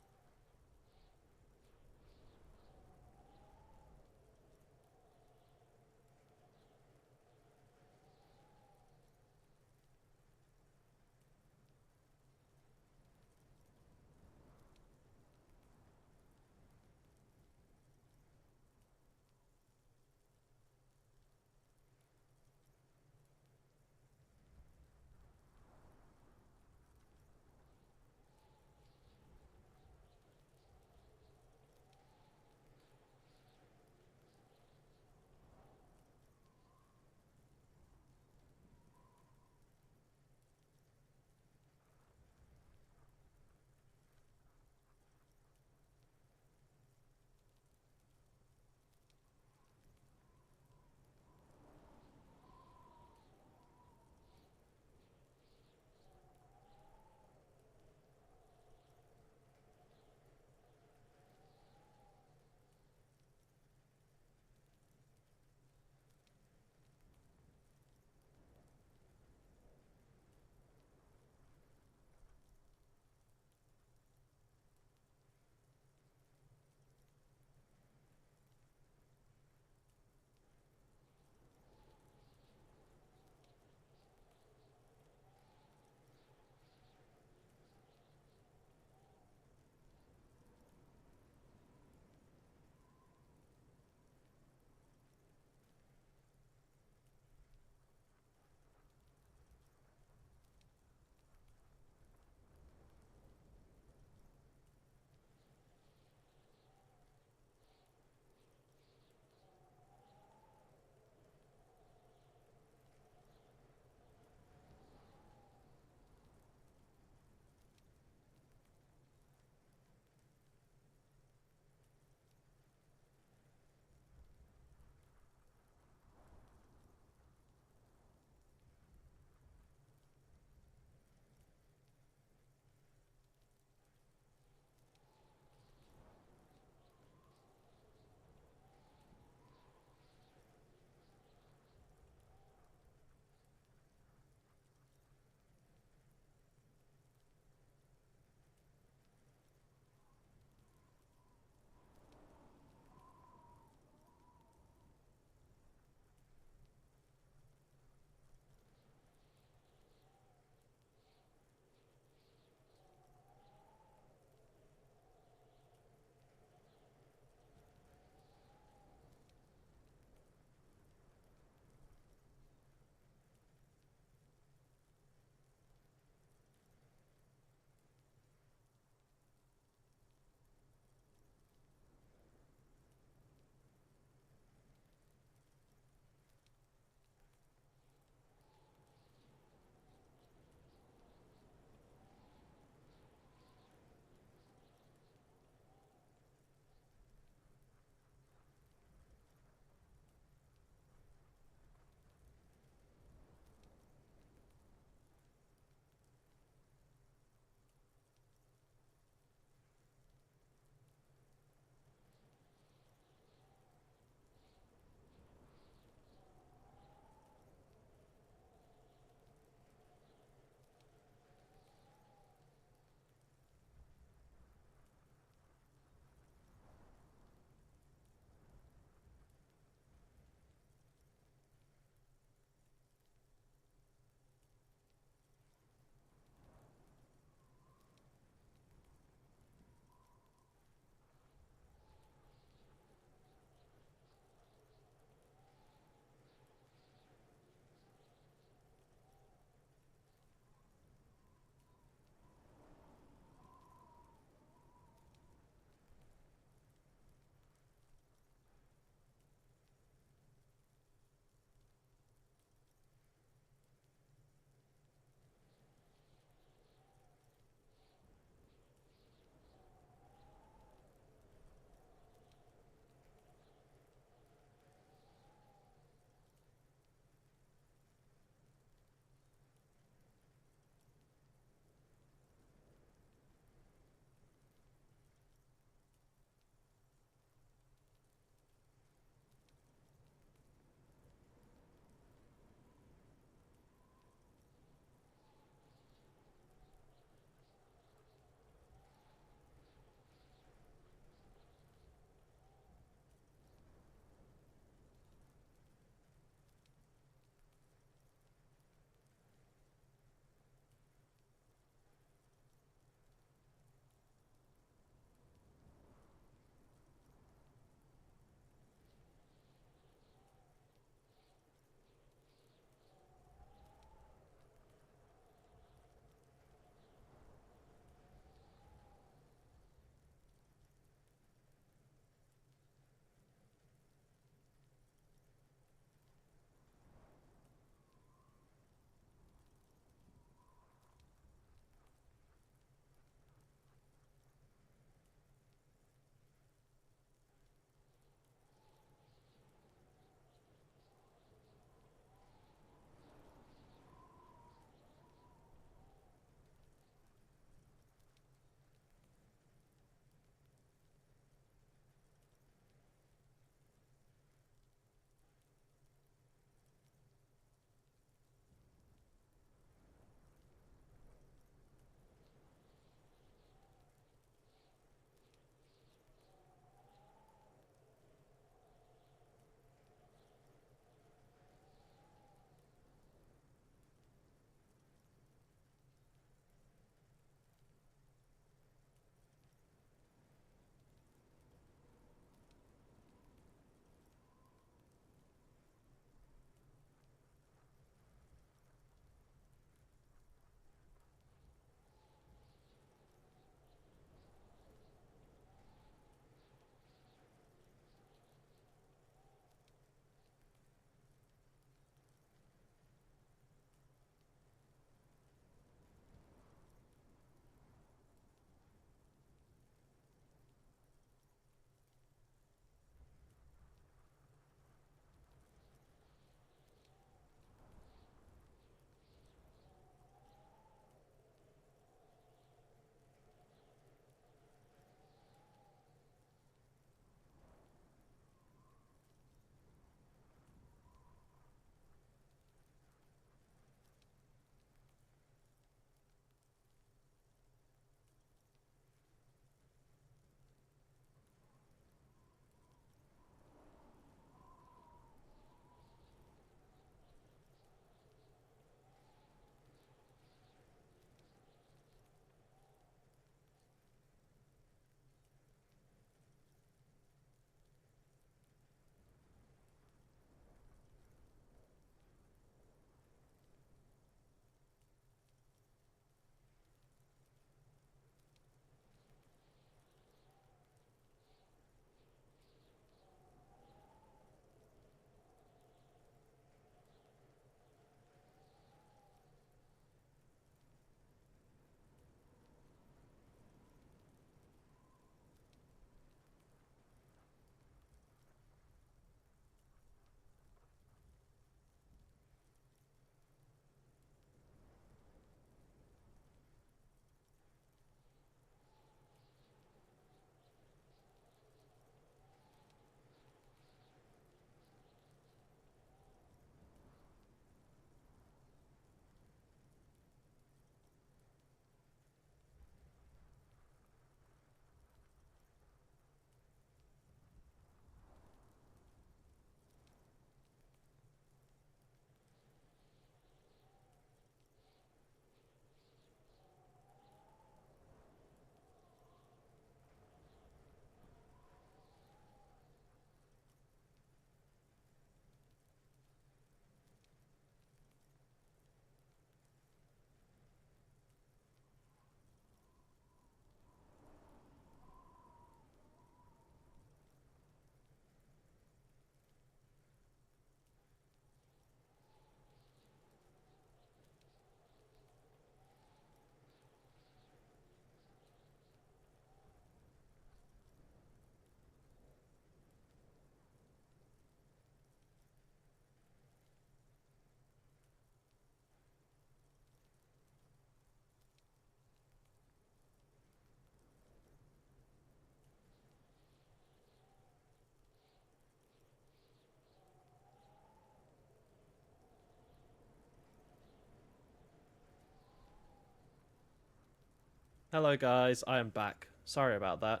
Hello guys, I am back. Sorry about that.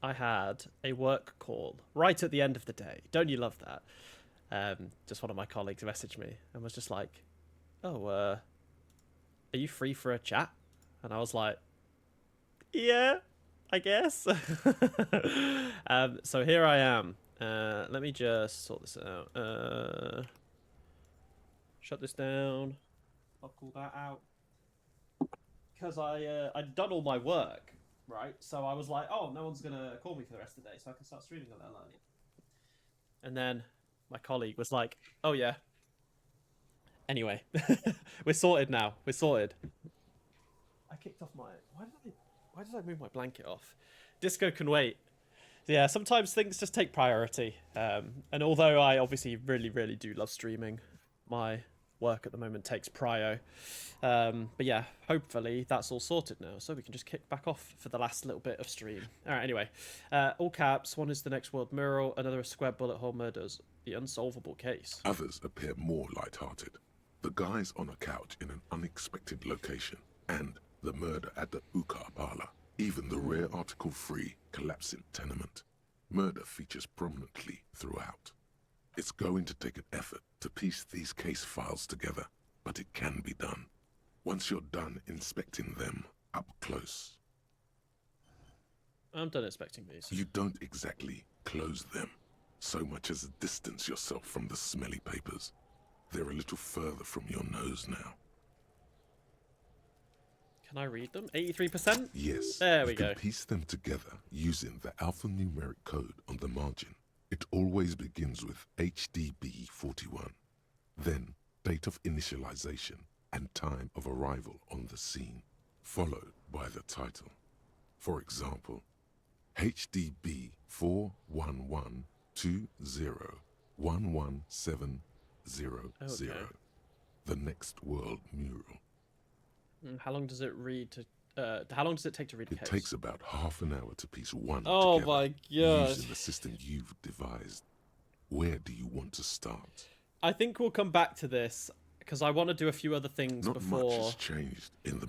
I had a work call right at the end of the day. Don't you love that? Just one of my colleagues messaged me and was just like, "Oh, are you free for a chat?" And I was like, "Yeah, I guess." So here I am. Let me just sort this out. Shut this down. I'll call that out. Because I'd done all my work, right? So I was like, oh, no one's gonna call me for the rest of the day, so I can start streaming a little early. And then my colleague was like, oh yeah. Anyway, we're sorted now. We're sorted. I kicked off my. Why did I move my blanket off? Disco can wait. Yeah, sometimes things just take priority. And although I obviously really, really do love streaming, my work at the moment takes prio. But yeah, hopefully that's all sorted now, so we can just kick back off for the last little bit of stream. All right, anyway, all caps. One is the next world mural, another is square bullet hole murders, the unsolvable case. Others appear more light-hearted. The guys on a couch in an unexpected location, and the murder at the Uka parlor. Even the rare article-free collapsing tenement. Murder features prominently throughout. It's going to take an effort to piece these case files together, but it can be done. Once you're done inspecting them up close. I'm done inspecting these. You don't exactly close them, so much as distance yourself from the smelly papers. They're a little further from your nose now. Can I read them? 83%? Yes. There we you can go. piece them together using the alphanumeric code on the margin. It always begins with HDB41, then date of initialization and time of arrival on the scene, followed by the title. For example, HDB 41120117000, the next world mural. How long does it read to? How long does it take to read a It case? takes about half an hour to piece one Oh together my god! using the system you've devised. Where do you want to start? I think we'll come back to this because I want to do a few other things Not much before has changed in the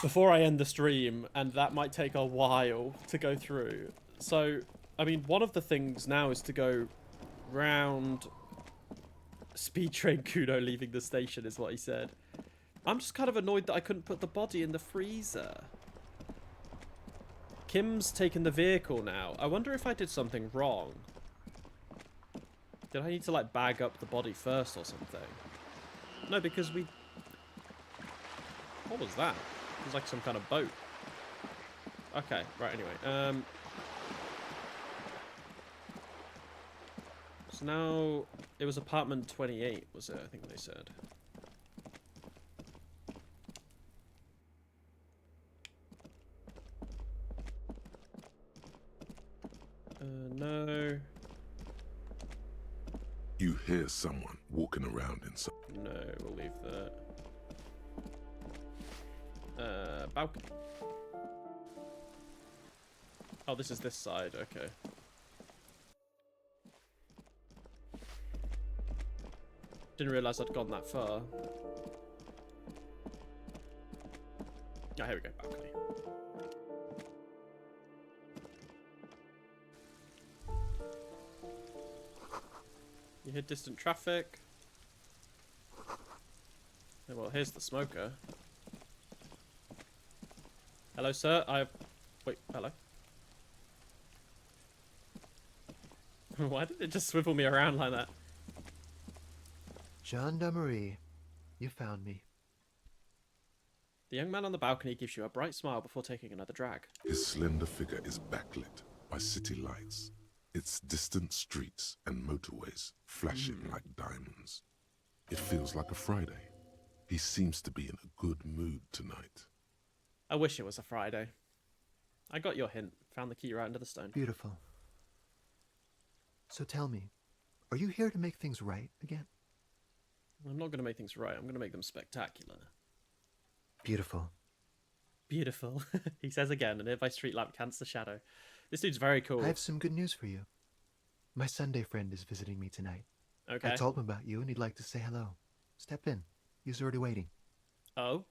before I end the stream, and that might take a while to go through. So, I mean, one of the things now is to go round Speed Train Kuno leaving the station, is what he said. I'm just kind of annoyed that I couldn't put the body in the freezer. Kim's taken the vehicle now. I wonder if I did something wrong. Did I need to, like, bag up the body first or something? No, because we... What was that? It was like some kind of boat. Okay, right, anyway. So now... It was apartment 28, was it? I think they said. No. You hear someone walking around inside. No, we'll leave that. Balcony. Oh, this is this side, okay. Didn't realise I'd gone that far. Oh, here we go, balcony. You hear distant traffic. Oh, well, here's the smoker. Hello, sir. Wait, hello. Why did it just swivel me around like that? Gendarmerie, you found me. The young man on the balcony gives you a bright smile before taking another drag. His slender figure is backlit by city lights, its distant streets and motorways flashing like diamonds. It feels like a Friday. He seems to be in a good mood tonight. I wish it was a Friday. I got your hint. Found the key right under the stone. Beautiful. So tell me, are you here to make things right again? I'm not going to make things right. I'm going to make them spectacular. Beautiful. Beautiful. He says again, a nearby street lamp casts the shadow. This dude's very cool. I have some good news for you. My Sunday friend is visiting me tonight. Okay. I told him about you and he'd like to say hello. Step in. He's already waiting. Oh?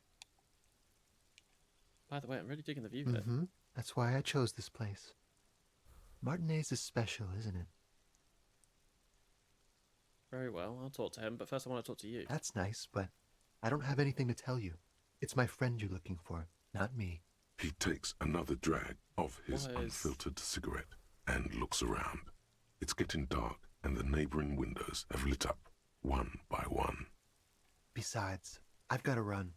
By the way, I'm really digging the view here. Mm-hmm. That's why I chose this place. Martinez is special, isn't it? Very well, I'll talk to him, but first I want to talk to you. That's nice, but I don't have anything to tell you. It's my friend you're looking for, not me. He takes another drag of his What is- unfiltered cigarette and looks around. It's getting dark, and the neighboring windows have lit up, one by one. Besides, I've got to run.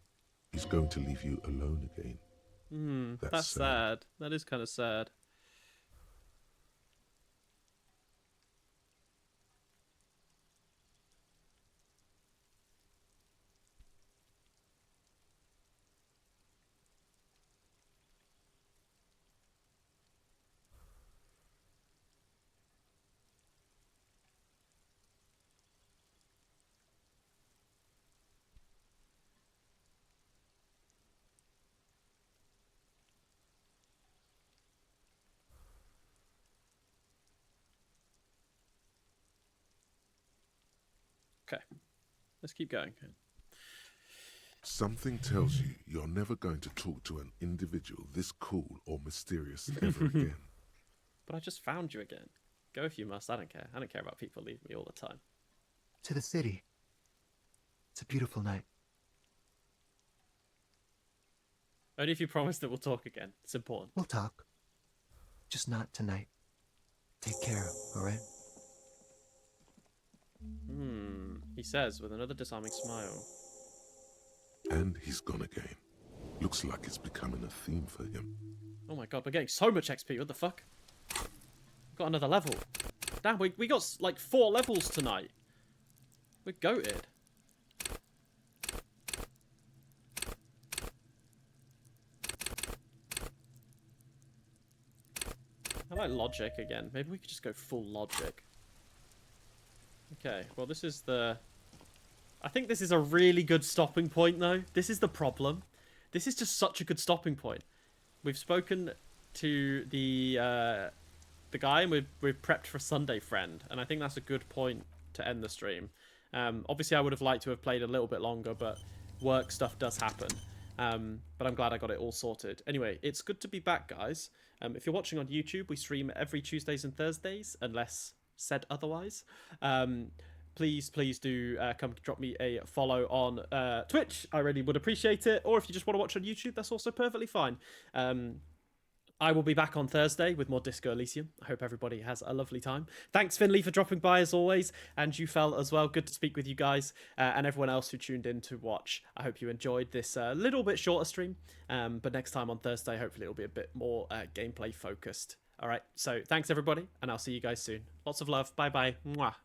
He's going to leave you alone again. That's sad. That is kind of sad. Okay, let's keep going. Something tells you you're never going to talk to an individual this cool or mysterious ever again. But I just found you again. Go if you must. I don't care. I don't care about people leaving me all the time. To the city. It's a beautiful night. Only if you promise that we'll talk again. It's important. We'll talk. Just not tonight. Take care, alright? He says with another disarming smile. And he's gone again. Looks like it's becoming a theme for him. Oh my god, we're getting so much XP. What the fuck? Got another level. Damn, we got like 4 levels tonight. We're goated. I like logic again. Maybe we could just go full logic. Okay, well this is the... I think this is a really good stopping point though. This is the problem. This is just such a good stopping point. We've spoken to the guy and we've prepped for Sunday Friend. And I think that's a good point to end the stream. Obviously I would have liked to have played a little bit longer, but work stuff does happen. But I'm glad I got it all sorted. Anyway, it's good to be back, guys. If you're watching on YouTube, we stream every Tuesdays and Thursdays, unless said otherwise. Please do come drop me a follow on Twitch. I really would appreciate it. Or if you just want to watch on YouTube, that's also perfectly fine. I will be back on Thursday with more Disco Elysium. I hope everybody has a lovely time. Thanks, Finley, for dropping by as always. And you fell as well. Good to speak with you guys. And everyone else who tuned in to watch. I hope you enjoyed this little bit shorter stream. But next time on Thursday, hopefully it'll be a bit more gameplay focused. All right. So thanks, everybody. And I'll see you guys soon. Lots of love. Bye-bye. Mwah.